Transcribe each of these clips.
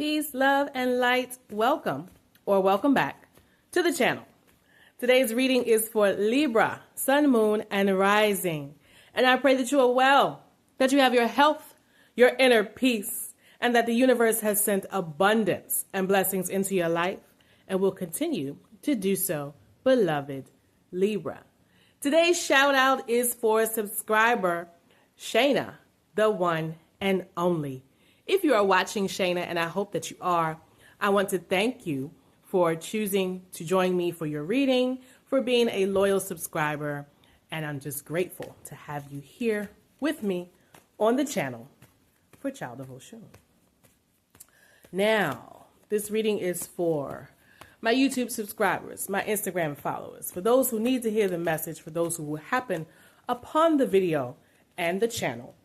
Peace, love, and light. Welcome or welcome back to the channel. Today's reading is for Libra, Sun, Moon, and Rising. And I pray that you are well, that you have your health, your inner peace, and that the universe has sent abundance and blessings into your life and will continue to do so, beloved Libra. Today's shout out is for subscriber Shayna, the one and only. If you are watching, Shayna, and I hope that you are, I want to thank you for choosing to join me for your reading, for being a loyal subscriber, and I'm just grateful to have you here with me on the channel for Child of Oshun. Now, this reading is for my YouTube subscribers, my Instagram followers, for those who need to hear the message, for those who will happen upon the video and the channel,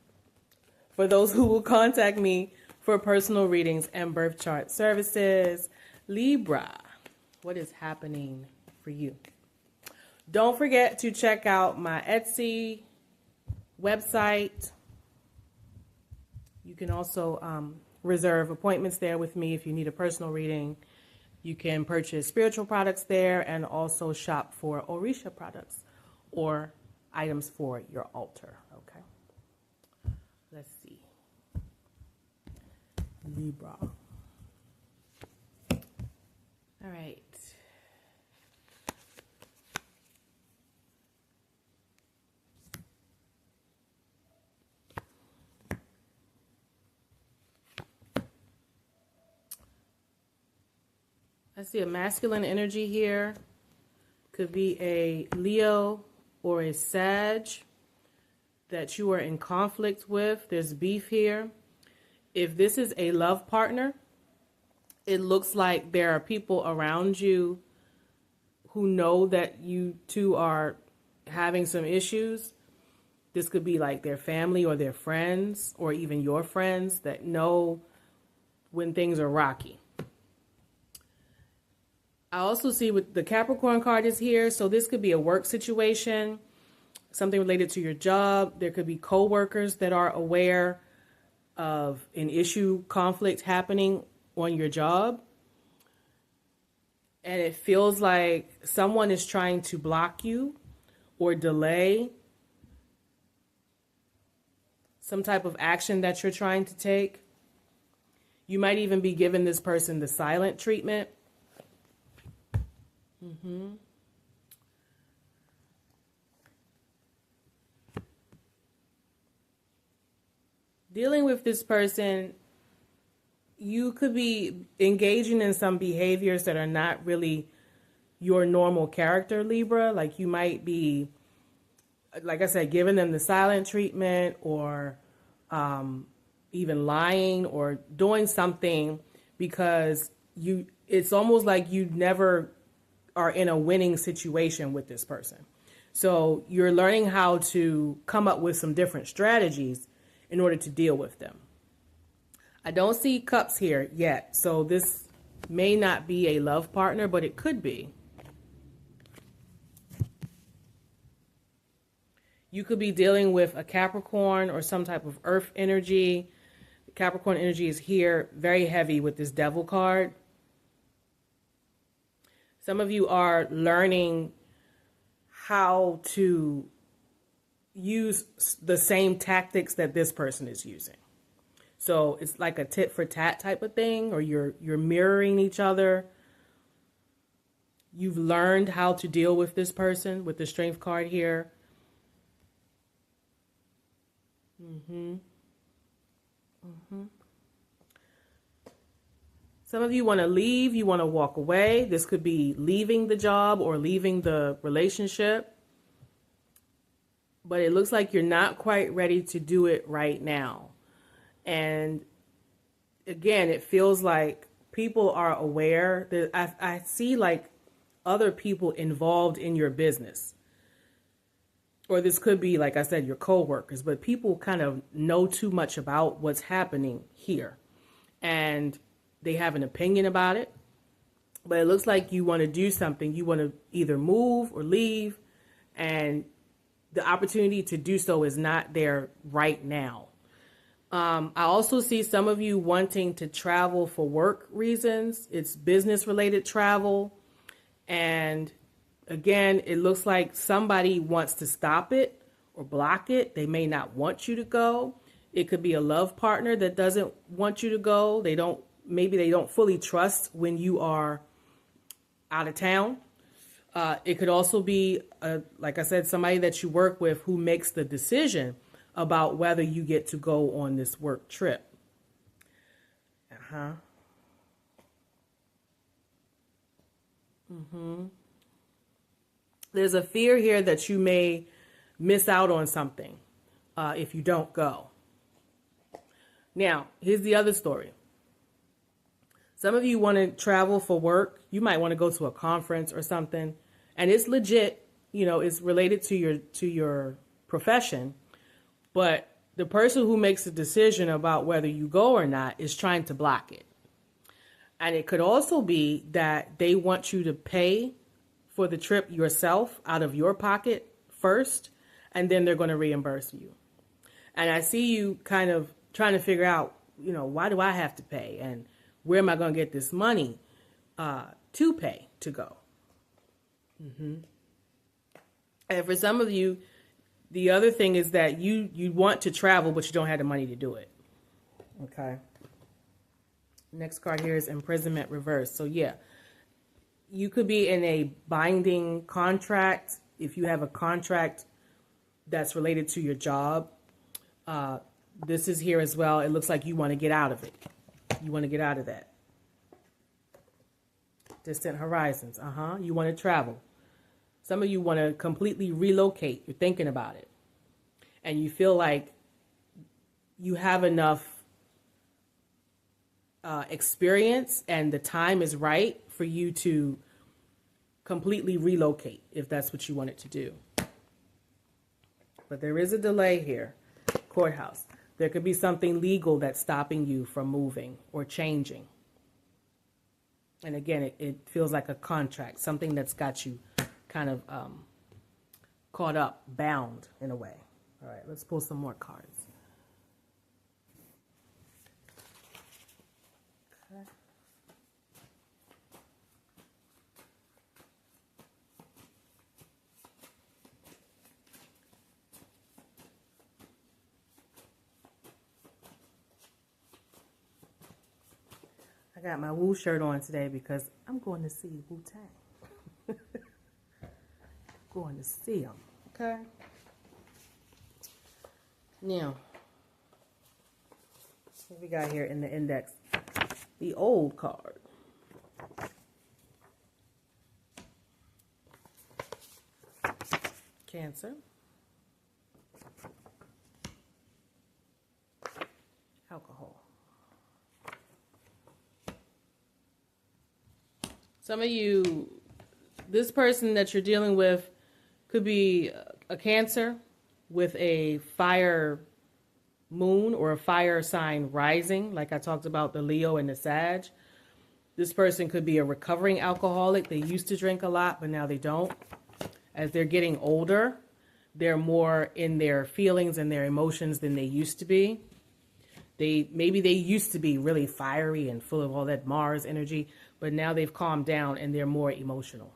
for those who will contact me for personal readings and birth chart services. Libra, what is happening for you? Don't forget to check out my Etsy website. You can also reserve appointments there with me if you need a personal reading. You can purchase spiritual products there and also shop for Orisha products or items for your altar. Okay. Let's see. Libra. All right. I see a masculine energy here. Could be a Leo or a Sag that you are in conflict with. There's beef here. If this is a love partner, it looks like there are people around you who know that you two are having some issues. This could be like their family or their friends or even your friends that know when things are rocky. I also see with the Capricorn card is here. So this could be a work situation, something related to your job. There could be co-workers that are aware of an issue, conflict happening on your job. And it feels like someone is trying to block you or delay some type of action that you're trying to take. You might even be giving this person the silent treatment. Dealing with this person, you could be engaging in some behaviors that are not really your normal character, Libra. Like you might be, like I said, giving them the silent treatment or even lying or doing something because it's almost like you never are in a winning situation with this person. So you're learning how to come up with some different strategies in order to deal with them. I don't see cups here yet, so this may not be a love partner, but it could be. You could be dealing with a Capricorn or some type of earth energy. The Capricorn energy is here, very heavy with this Devil card. Some of you are learning how to use the same tactics that this person is using. So it's like a tit for tat type of thing, or you're mirroring each other. You've learned how to deal with this person with the Strength card here. Some of you want to leave, you want to walk away. This could be leaving the job or leaving the relationship. But it looks like you're not quite ready to do it right now. And again, it feels like people are aware that I see like other people involved in your business. Or this could be, like I said, your co-workers, but people kind of know too much about what's happening here. And they have an opinion about it. But it looks like you want to do something. You want to either move or leave. And the opportunity to do so is not there right now. I also see some of you wanting to travel for work reasons. It's business related travel. And again, it looks like somebody wants to stop it or block it. They may not want you to go. It could be a love partner that doesn't want you to go. Maybe they don't fully trust when you are out of town. It could also be, like I said, somebody that you work with who makes the decision about whether you get to go on this work trip. There's a fear here that you may miss out on something if you don't go. Now, here's the other story. Some of you want to travel for work. You might want to go to a conference or something, and it's legit, it's related to your profession, but the person who makes the decision about whether you go or not is trying to block it. And it could also be that they want you to pay for the trip yourself out of your pocket first, and then they're going to reimburse you. And I see you kind of trying to figure out, why do I have to pay? And where am I going to get this money to pay to go? And for some of you, the other thing is that you want to travel, but you don't have the money to do it. Okay. Next card here is imprisonment reversed. So yeah, you could be in a binding contract. If you have a contract that's related to your job, this is here as well. It looks like you want to get out of it. You want to get out of that. Distant horizons. You want to travel. Some of you want to completely relocate. You're thinking about it. And you feel like you have enough experience and the time is right for you to completely relocate if that's what you wanted to do. But there is a delay here. Courthouse. There could be something legal that's stopping you from moving or changing. And again, it feels like a contract, something that's got you kind of caught up, bound in a way. All right, let's pull some more cards. Okay. I got my Wu shirt on today because I'm going to see Wu-Tang. Going to see them, okay? Now, what we got here in the index? The old card. Cancer. Alcohol. Some of you, this person that you're dealing with could be a Cancer with a fire moon or a fire sign rising, like I talked about the Leo and the Sag. This person could be a recovering alcoholic. They used to drink a lot, but now they don't. As they're getting older, they're more in their feelings and their emotions than they used to be. Maybe they used to be really fiery and full of all that Mars energy, but now they've calmed down and they're more emotional.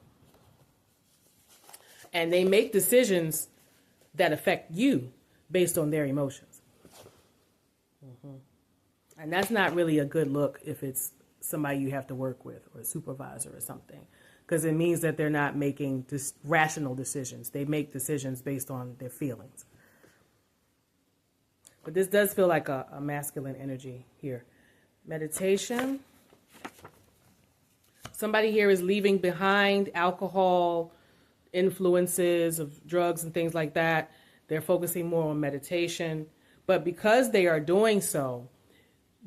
And they make decisions that affect you based on their emotions. And that's not really a good look if it's somebody you have to work with or a supervisor or something, because it means that they're not making rational decisions. They make decisions based on their feelings. But this does feel like a masculine energy here. Meditation. Somebody here is leaving behind alcohol, influences of drugs and things like that. They're focusing more on meditation. But because they are doing so,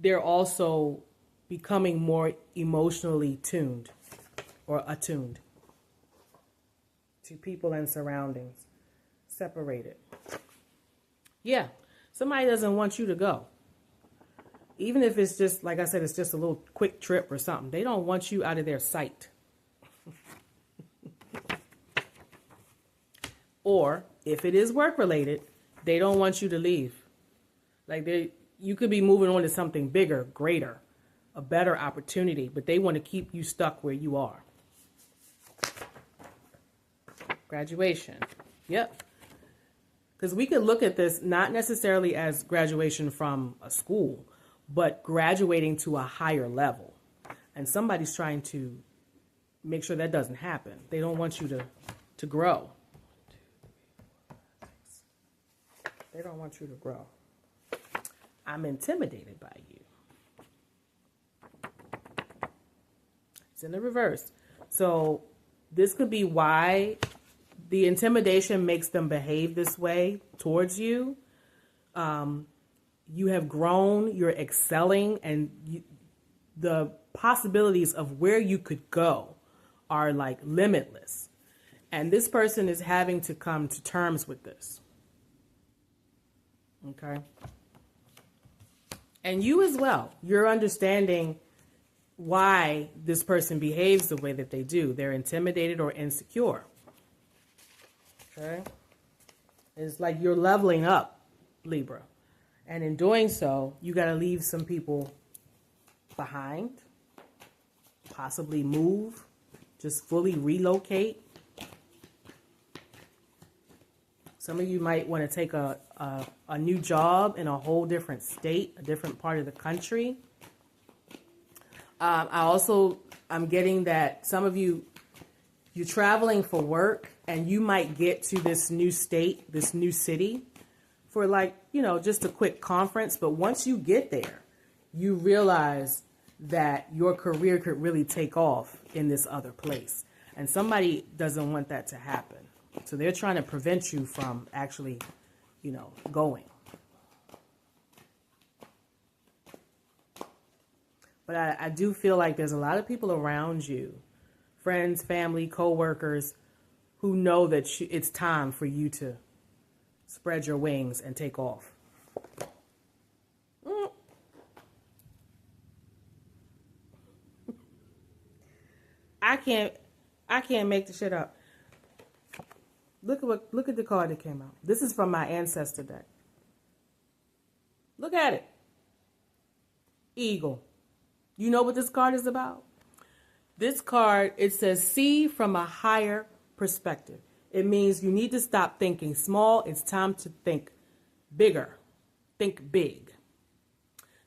they're also becoming more emotionally tuned or attuned to people and surroundings. Separated. Yeah, somebody doesn't want you to go. Even if it's just, like I said, it's just a little quick trip or something. They don't want you out of their sight. Or if it is work related, they don't want you to leave. Like you could be moving on to something bigger, greater, a better opportunity, but they want to keep you stuck where you are. Graduation. Yep. Because we could look at this not necessarily as graduation from a school, but graduating to a higher level. And somebody's trying to make sure that doesn't happen. They don't want you to grow. They don't want you to grow. I'm intimidated by you. It's in the reverse. So this could be why the intimidation makes them behave this way towards you. You have grown, you're excelling, and the possibilities of where you could go are like limitless. And this person is having to come to terms with this. Okay? And you as well. You're understanding why this person behaves the way that they do. They're intimidated or insecure. Okay? It's like you're leveling up, Libra. And in doing so, you got to leave some people behind, possibly move, just fully relocate. Some of you might want to take a new job in a whole different state, a different part of the country. I'm getting that some of you, you're traveling for work and you might get to this new state, this new city for like, just a quick conference. But once you get there, you realize that your career could really take off in this other place. And somebody doesn't want that to happen. So they're trying to prevent you from actually, going. But I do feel like there's a lot of people around you, friends, family, co-workers, who know that it's time for you to spread your wings and take off. I can't make the shit up. Look at the card that came out. This is from my ancestor deck. Look at it. Eagle. You know what this card is about? This card, it says, see from a higher perspective. It means you need to stop thinking small. It's time to think bigger. Think big.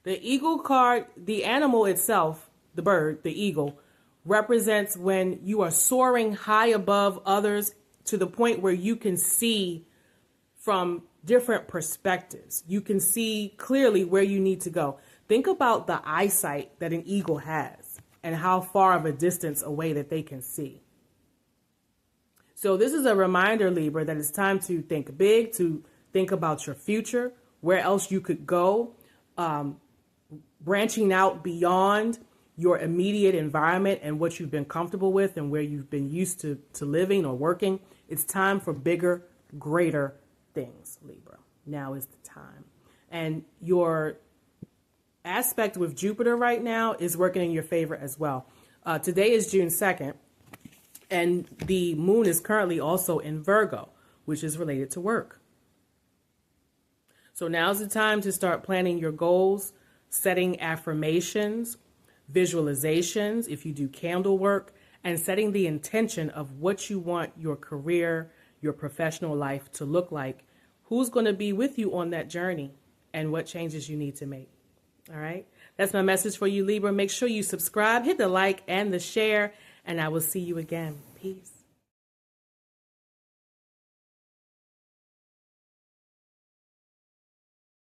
The eagle card, the animal itself, the bird, the eagle, represents when you are soaring high above others to the point where you can see from different perspectives. You can see clearly where you need to go. Think about the eyesight that an eagle has and how far of a distance away that they can see. So this is a reminder, Libra, that it's time to think big, to think about your future, where else you could go, branching out beyond your immediate environment and what you've been comfortable with and where you've been used to living or working. It's time for bigger, greater things, Libra. Now is the time. And your aspect with Jupiter right now is working in your favor as well. Today is June 2nd, and the moon is currently also in Virgo, which is related to work. So now's the time to start planning your goals, setting affirmations, visualizations, if you do candle work, and setting the intention of what you want your career, your professional life to look like, who's going to be with you on that journey, and what changes you need to make. All right? That's my message for you, Libra. Make sure you subscribe, hit the like and the share, and I will see you again. Peace.